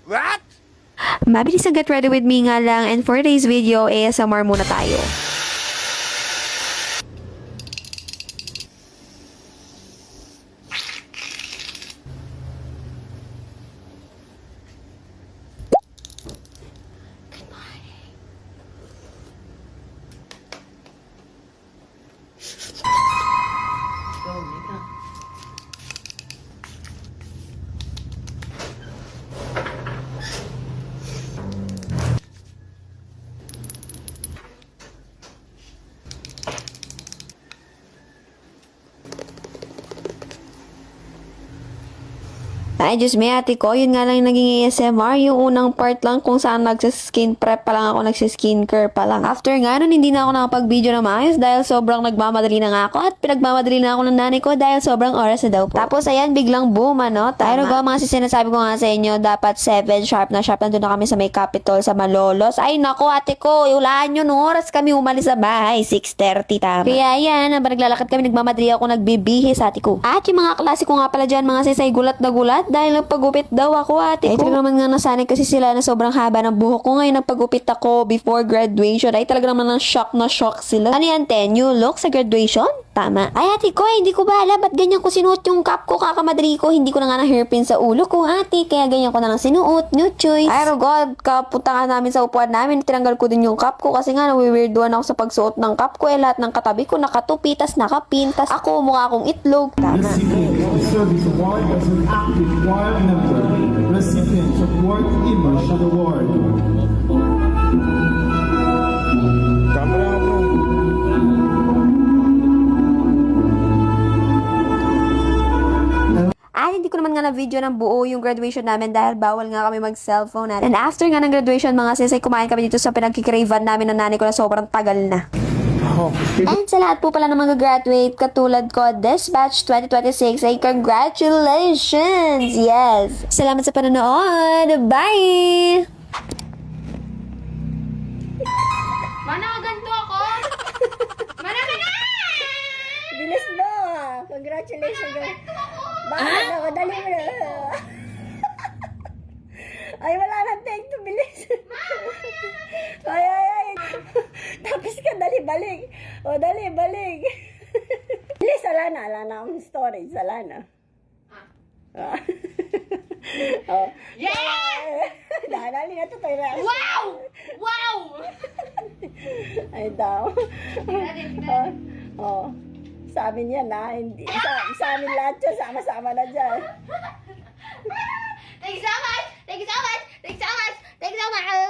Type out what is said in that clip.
What? Mabilis ang get ready with me nga lang, and for today's video, ASMR muna tayo. Ay, Diyos me, ate ko, yun nga lang yung naging ASMR. Yung unang part lang kung saan nagsiskin prep pa lang ako, nagsiskin care pa lang. After nga nun, hindi na ako nakapag-video na maayos dahil sobrang nagmamadali na nga ako at pinagmamadali na ako ng nanay ko dahil sobrang oras na daw po. Tapos ayan, biglang boom, ano? Pero go, mga sinasabi ko nga sa inyo, dapat 7 sharp na sharp. Nandun na kami sa may Capitol, sa Malolos. Ay, nako, ate ko, iulaan yun, oras kami umalis sa bahay, 6:30 tama. Kaya yan, habang naglalakad kami, nagmamadali ako, nagbibihis, ate ko. At yung mga klase ko nga pala dyan, mga sisay, gulat na gulat dahil nagpagupit daw ako, ate ko. Ay, talaga naman nga nasanay kasi sila na sobrang haba ng buhok ko. Ngayon nagpagupit ako before graduation. Ay, talaga naman ng shock na shock sila. Ano yan, te? New look sa graduation? Tama. Ay, ate ko, hindi ko ba alam ba't ganyan ko sinuot yung cap ko, kakamadali ko. Hindi ko na nga ng hairpin sa ulo ko, ate. Kaya ganyan ko na lang sinuot. New choice. Ay, God, kapunta nga namin sa upuan namin. Tinanggal ko din yung cap ko kasi nga nawiwirduan ako sa pagsuot ng cap ko. Eh, lahat ng katabi ko nakatupi, tas nakapin, tas ako mukha akong itlog. Tama. Service Award as an active choir member, recipient of World Image Award. Camera ka, bro. Ay, hindi ko naman nga na-video ng buo yung graduation namin dahil bawal nga kami mag-cellphone natin. And after nga ng graduation, mga sisay, kumain kami dito sa pinagkikravan namin ng nanay ko na sobrang tagal na. And sa lahat po pala na mag-graduate, katulad ko, this batch 2026, ay congratulations! Yes! Salamat sa panonood! Bye! Mana, ganito ako? Mana ka na! Bilis mo! Congratulations! Bakit ako? Dali mo na! Ay, wala nang take to bilis! Ay! Tapos ka, dali, balik! O, dali, balik! Bilis, wala na akong storage, wala na. Ah. Oh. Yeah! Dali na to tayo na. Wow! Wow! Ay, daw. Oh. Sa amin yan, ha? Hindi, sa amin lahat yun, sama-sama na dyan. Thank you so much! Thank you so much! Thank you so much! Thank you so much!